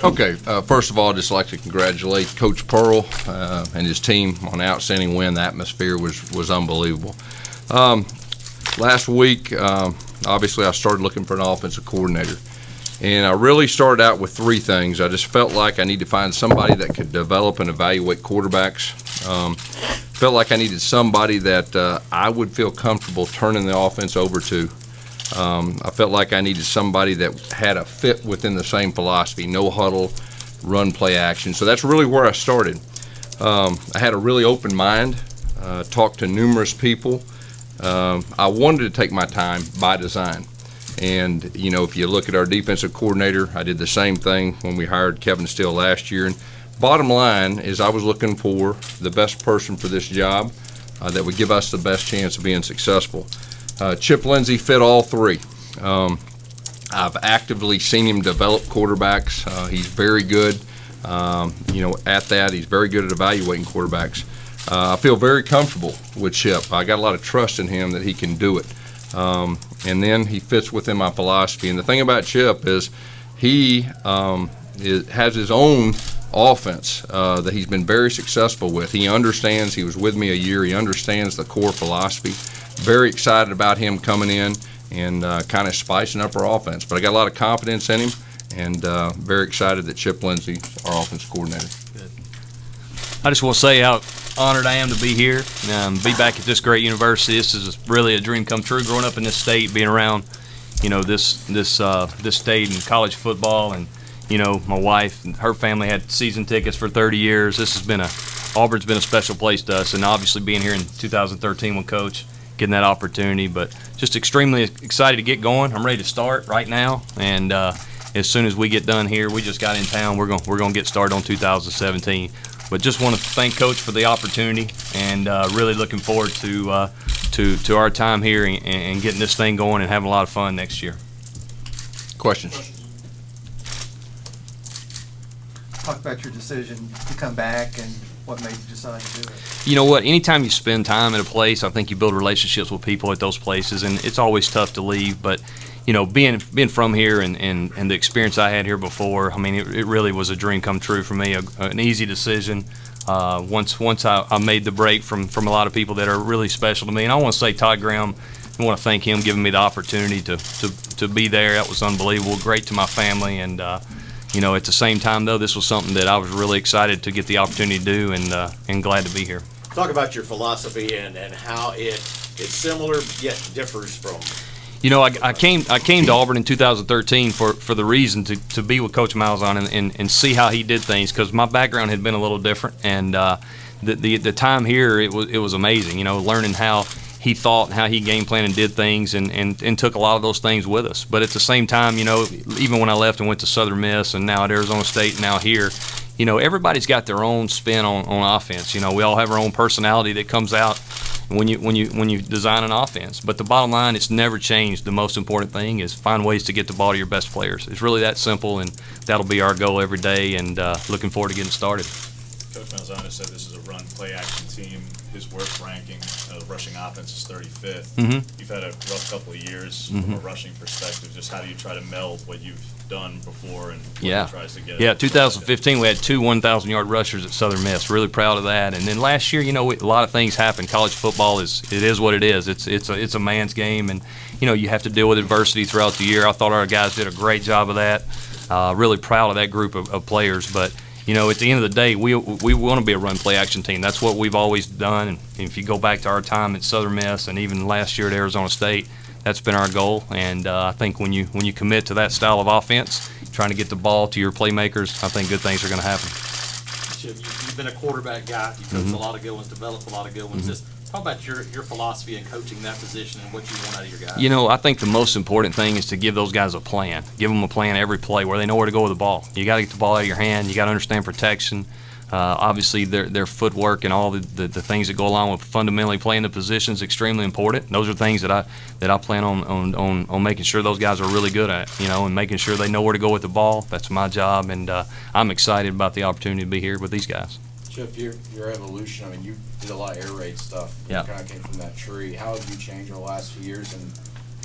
Okay, first of all, I'd just like to congratulate Coach Pearl and his team on an outstanding win. The atmosphere was unbelievable. Last week, obviously, I started looking for an offensive coordinator. And I really started out with three things. I just felt like I needed to find somebody that could develop and evaluate quarterbacks. Felt like I needed somebody that I would feel comfortable turning the offense over to. I felt like I needed somebody that had a fit within the same philosophy, no huddle, run, play, action. So that's really where I started. I had a really open mind, talked to numerous people. I wanted to take my time by design. And, you know, if you look at our defensive coordinator, I did the same thing when we hired Kevin Steele last year. And bottom line is I was looking for the best person for this job that would give us the best chance of being successful. Chip Lindsey fit all three. I've actively seen him develop quarterbacks. He's very good, at that. He's very good at evaluating quarterbacks. I feel very comfortable with Chip. I got a lot of trust in him that he can do it. And then he fits within my philosophy. And the thing about Chip is he has his own offense that he's been very successful with. He understands. He was with me a year. He understands the core philosophy. Very excited about him coming in and kind of spicing up our offense. But I got a lot of confidence in him, and very excited that Chip Lindsey, our offensive coordinator. Good. I just want to say how honored I am to be here, be back at this great university. This is really a dream come true. Growing up in this state, being around, this state and college football, and my wife and her family had season tickets for 30 years. Auburn's been a special place to us, and obviously being here in 2013 with Coach, getting that opportunity. But just extremely excited to get going. I'm ready to start right now, and as soon as we get done here, we just got in town. We're going to get started on 2017. But just want to thank Coach for the opportunity, and really looking forward to our time here and getting this thing going and having a lot of fun next year. Questions? Talk about your decision to come back and what made you decide to do it. You know what? Anytime you spend time at a place, I think you build relationships with people at those places, and it's always tough to leave. But being from here and the experience I had here before, I mean, it really was a dream come true for me. An easy decision. Once I made the break from a lot of people that are really special to me, and I want to say Todd Graham. I want to thank him giving me the opportunity to be there. That was unbelievable. Great to my family, and at the same time though, this was something that I was really excited to get the opportunity to do, and glad to be here. Talk about your philosophy and how it's similar yet differs from. I came to Auburn in 2013 for the reason to be with Coach Malzahn and see how he did things, because my background had been a little different, and the time here it was amazing. Learning how he thought, how he game planned and did things, and took a lot of those things with us. But at the same time, even when I left and went to Southern Miss and now at Arizona State and now here, everybody's got their own spin on offense. We all have our own personality that comes out when you design an offense. But the bottom line, it's never changed. The most important thing is find ways to get the ball to your best players. It's really that simple, and that'll be our goal every day, and looking forward to getting started. Coach Malzahn said this is a run play action team. His worth ranking, the rushing offense is 35th. Mm-hmm. You've had a rough couple of years from a rushing perspective. Just how do you try to meld what you've done before and what he tries to get? Yeah, 2015 we had two 1,000-yard rushers at Southern Miss. Really proud of that. And then last year, a lot of things happened. College football is what it is. It's a man's game, and you have to deal with adversity throughout the year. I thought our guys did a great job of that. Really proud of that group of players, but. At the end of the day, we want to be a run play action team. That's what we've always done. And if you go back to our time at Southern Miss and even last year at Arizona State, that's been our goal. And I think when you commit to that style of offense, trying to get the ball to your playmakers, I think good things are going to happen. Chip, you've been a quarterback guy. You coached a lot of good ones, developed a lot of good ones. Just talk about your philosophy in coaching that position and what you want out of your guys. I think the most important thing is to give those guys a plan. Give them a plan every play where they know where to go with the ball. You got to get the ball out of your hand. You got to understand protection. Obviously, their footwork and all the things that go along with fundamentally playing the position is extremely important. Those are things that I plan on making sure those guys are really good at, and making sure they know where to go with the ball. That's my job, and I'm excited about the opportunity to be here with these guys. Chip, your evolution, you did a lot of air raid stuff. Yeah. You kind of came from that tree. How have you changed over the last few years, and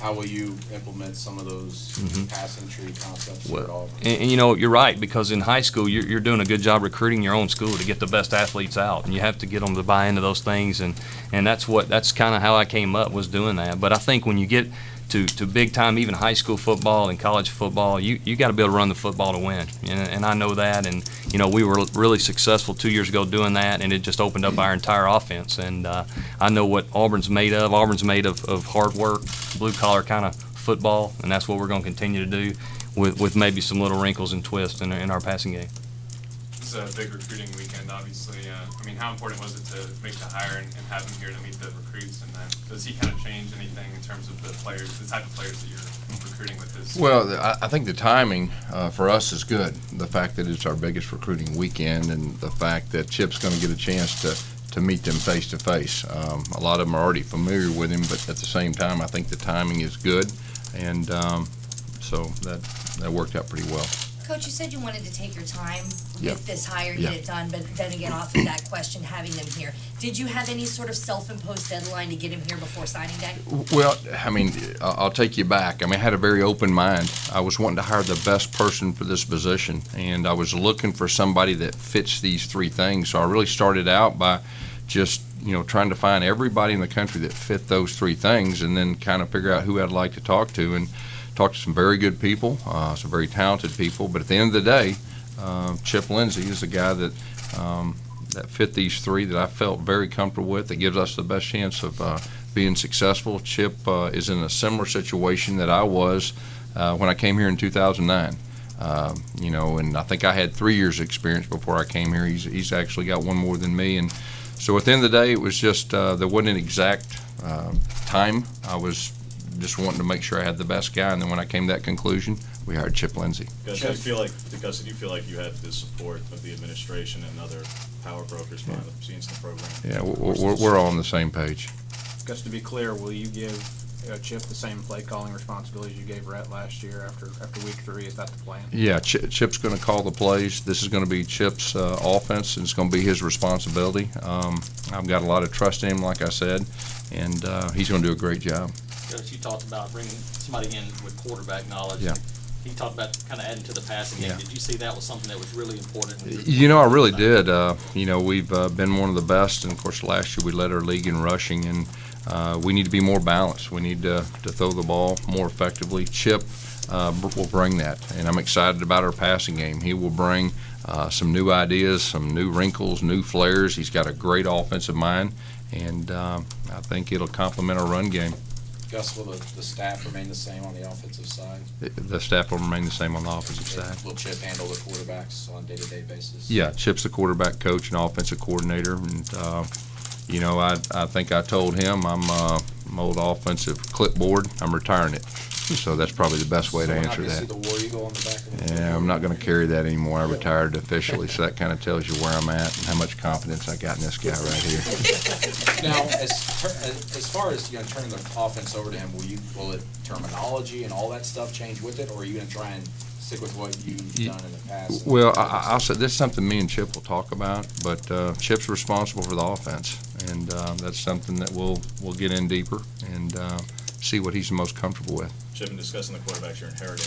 How will you implement some of those passing tree concepts at Well, Auburn? and you know, you're right, because in high school, you're doing a good job recruiting your own school to get the best athletes out, and you have to get them to buy into those things, and that's kind of how I came up, was doing that. But I think when you get to big time, even high school football and college football, you got to be able to run the football to win, and I know that. And you know, we were really successful 2 years ago doing that, and it just opened up our entire offense. And I know what Auburn's made of. Auburn's made of hard work, blue collar kind of football, and that's what we're going to continue to do, with maybe some little wrinkles and twists in our passing game. This is a big recruiting weekend, obviously. I mean, how important was it to make the hire and have him here to meet the recruits? And then does he kind of change anything in terms of the players, the type of players that you're recruiting with this? Well, I think the timing for us is good. The fact that it's our biggest recruiting weekend, and the fact that Chip's going to get a chance to meet them face to face. A lot of them are already familiar with him, but at the same time, I think the timing is good, and so that worked out pretty well. Coach, you said you wanted to take your time Yeah. with this hire, Yeah. get it done, but then again, off of that question, having them here, did you have any sort of self-imposed deadline to get him here before signing day? Well, I mean, I'll take you back. I mean, I had a very open mind. I was wanting to hire the best person for this position, and I was looking for somebody that fits these three things. So I really started out by just, trying to find everybody in the country that fit those three things, and then kind of figure out who I'd like to talk to. And talked to some very good people, some very talented people. But at the end of the day, Chip Lindsey is a guy that fit these three that I felt very comfortable with. That gives us the best chance of being successful. Chip is in a similar situation that I was when I came here in 2009. And I think I had 3 years experience before I came here. He's actually got one more than me. And so at the end of the day, it was just there wasn't an exact time. I was just wanting to make sure I had the best guy, and then when I came to that conclusion, we hired Chip Lindsey. Gus, did you feel like you had the support of the administration and other power brokers behind the scenes in the program? Yeah, we're all on the same page. Gus, to be clear, will you give Chip the same play calling responsibilities you gave Rhett last year after week 3? Is that the plan? Yeah, Chip's going to call the plays. This is going to be Chip's offense, and it's going to be his responsibility. I've got a lot of trust in him, like I said, and he's going to do a great job. Coach, you talked about bringing somebody in with quarterback knowledge. Yeah. He talked about kind of adding to the passing game. Yeah. Did you see that was something that was really important? I really did. We've been one of the best, and of course last year we led our league in rushing, and we need to be more balanced. We need to throw the ball more effectively. Chip will bring that, and I'm excited about our passing game. He will bring some new ideas, some new wrinkles, new flares. He's got a great offensive mind, and I think it'll complement our run game. Gus, will the staff remain the same on the offensive side? The staff will remain the same on the offensive side. Will Chip handle the quarterbacks on a day-to-day basis? Yeah, Chip's the quarterback coach and offensive coordinator, and I think I told him I'm old offensive clipboard. I'm retiring it, so that's probably the best way to answer that. So we're not going to see the War Eagle on the back of the Yeah, I'm not going to carry that anymore. I retired officially, so that kind of tells you where I'm at and how much confidence I got in this guy right here. Now, as far as turning the offense over to him, will it terminology and all that stuff change with it, or are you going to try and stick with what you've done in the past? Well, I'll say this is something me and Chip will talk about, but Chip's responsible for the offense, and that's something that we'll get in deeper and see what he's the most comfortable with. Chip, in discussing the quarterbacks you're inheriting,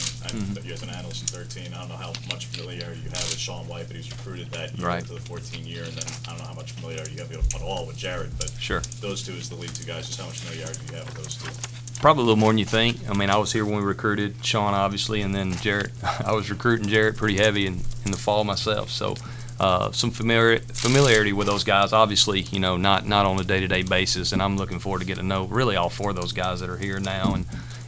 you as an analyst in 13, I don't know how much familiarity you have with Sean White, but he's recruited that year into the 14 year, and then I don't know how much familiarity you have at all with Jared, but Sure. Those two as the lead two guys, just how much familiarity do you have with those two? Probably a little more than you think. I mean, I was here when we recruited Sean, obviously, and then Jarrett. I was recruiting Jarrett pretty heavy in the fall myself. So some familiarity with those guys, obviously, not on a day-to-day basis. And I'm looking forward to getting to know really all four of those guys that are here now.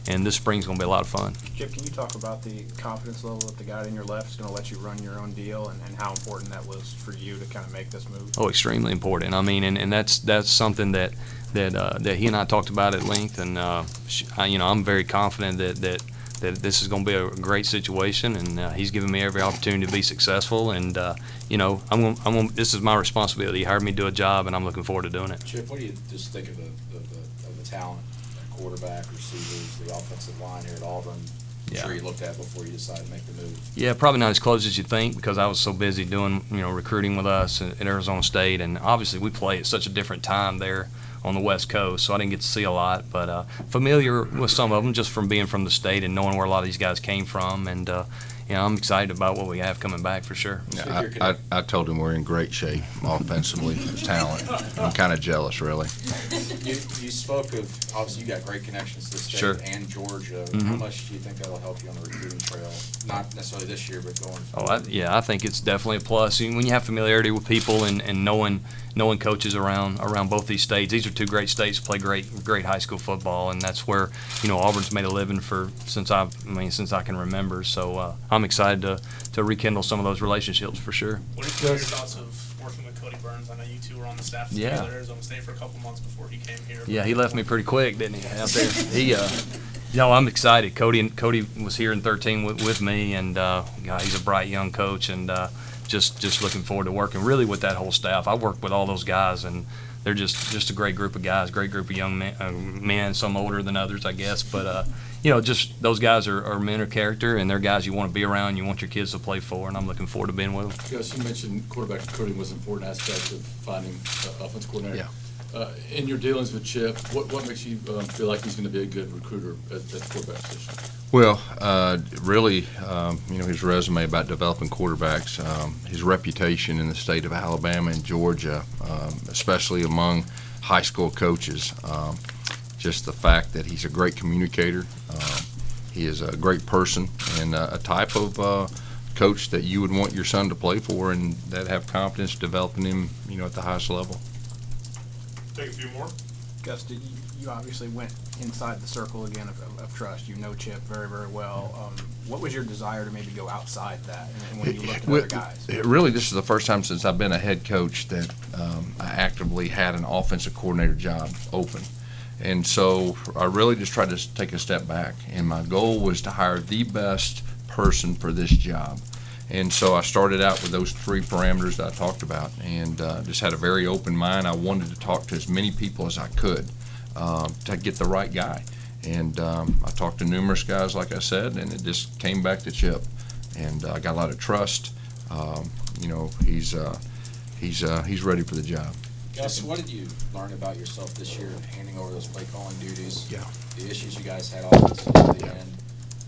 And this spring's going to be a lot of fun. Chip, can you talk about the confidence level that the guy on your left is going to let you run your own deal, and how important that was for you to kind of make this move? Oh, extremely important. I mean, and that's something that he and I talked about at length, and I'm very confident that this is going to be a great situation, and he's given me every opportunity to be successful, and this is my responsibility. He hired me to do a job, and I'm looking forward to doing it. Chip, what do you just think of the talent, quarterback, receivers, the offensive line here at Auburn? I'm sure you looked at before you decided to make the move. Yeah, probably not as close as you think, because I was so busy doing recruiting with us at Arizona State, and obviously we play at such a different time there on the West Coast, so I didn't get to see a lot. But familiar with some of them just from being from the state and knowing where a lot of these guys came from. And I'm excited about what we have coming back for sure. Yeah, I told him we're in great shape offensively, talent. I'm kind of jealous, really. You spoke of, obviously you got great connections to the state Sure. and Georgia. Mhm. How much do you think that'll help you on the recruiting trail? Not necessarily this year, but going Oh, forward. I think it's definitely a plus. When you have familiarity with people and knowing coaches around both these states, these are two great states, play great high school football, and that's where Auburn's made a living since I can remember. So I'm excited to rekindle some of those relationships for sure. What are your thoughts of working with Cody Burns? I know you two were on the staff together Yeah. at Arizona State for a couple months before he came here. Yeah, he left me pretty quick, didn't he, out there? I'm excited. Cody was here in 13 with me, and God, he's a bright young coach, and just looking forward to working really with that whole staff. I worked with all those guys, and they're just a great group of guys, great group of young men, some older than others, I guess. But just those guys are men of character, and they're guys you want to be around, you want your kids to play for, and I'm looking forward to being with them. Gus, you mentioned quarterback recruiting was an important aspect of finding an offensive coordinator. Yeah. In your dealings with Chip, what makes you feel like he's going to be a good recruiter at the quarterback position? Well, really, his resume about developing quarterbacks, his reputation in the state of Alabama and Georgia, especially among high school coaches, just the fact that he's a great communicator, he is a great person, and a type of coach that you would want your son to play for, and that have confidence developing him, at the highest level. Take a few more. Gus, you obviously went inside the circle again of trust. You know Chip very, very well. What was your desire to maybe go outside that and when you looked at other guys? Really, this is the first time since I've been a head coach that I actively had an offensive coordinator job open. And so I really just tried to take a step back, and my goal was to hire the best person for this job. And so I started out with those three parameters that I talked about, and just had a very open mind. I wanted to talk to as many people as I could to get the right guy. And I talked to numerous guys, like I said, and it just came back to Chip. And I got a lot of trust. He's ready for the job. Gus, what did you learn about yourself this year handing over those play calling duties? Yeah. The issues you guys had offensively at the end,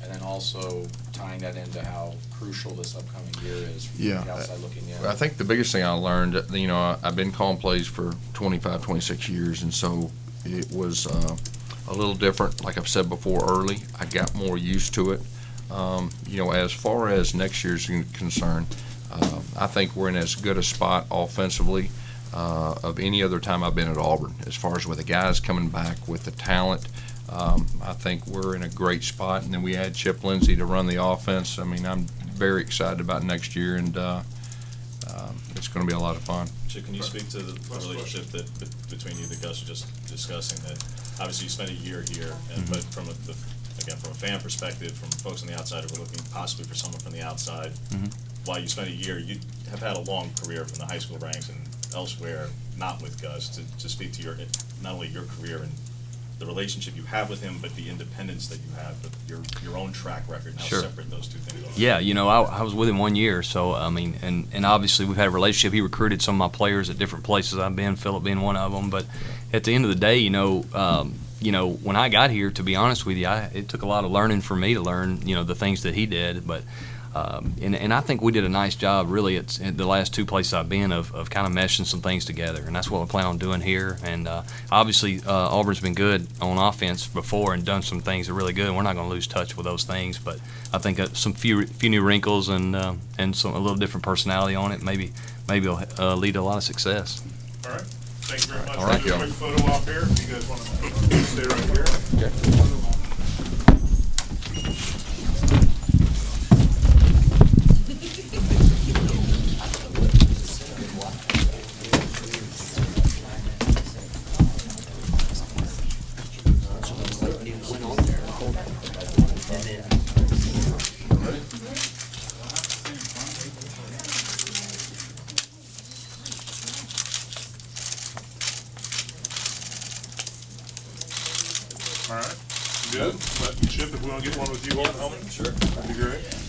and then also tying that into how crucial this upcoming year is from the outside looking in. I think the biggest thing I learned, I've been calling plays for 25, 26 years, and so it was a little different. Like I've said before, early, I got more used to it. As far as next year's concerned, I think we're in as good a spot offensively of any other time I've been at Auburn, as far as with the guys coming back with the talent. I think we're in a great spot, and then we add Chip Lindsey to run the offense. I mean, I'm very excited about next year, and it's going to be a lot of fun. Chip, can you speak to the relationship between you that Gus was just discussing? That obviously you spent a year here, but from a fan perspective, from folks on the outside who are looking possibly for someone from the outside, while you spent a year, you have had a long career from the high school ranks and elsewhere, not with Gus, to speak to not only your career and the relationship you have with him, but the independence that you have, but your own track record, and how separate those two things are. Yeah, I was with him 1 year, so I mean, and obviously we've had a relationship. He recruited some of my players at different places I've been, Phillip being one of them. But at the end of the day, when I got here, to be honest with you, it took a lot of learning for me to learn, the things that he did. But and I think we did a nice job, really, at the last two places I've been of kind of meshing some things together, and that's what we plan on doing here. And obviously, Auburn's been good on offense before and done some things that are really good, and we're not going to lose touch with those things. But I think some few new wrinkles and a little different personality on it maybe will lead to a lot of success. All right. Thank you very much. All right, We'll do a quick photo op here. If you guys want to stay right here. Okay. All right. Good. Chip, if we want to get one with you, hold the helmet. Sure. That'd be great.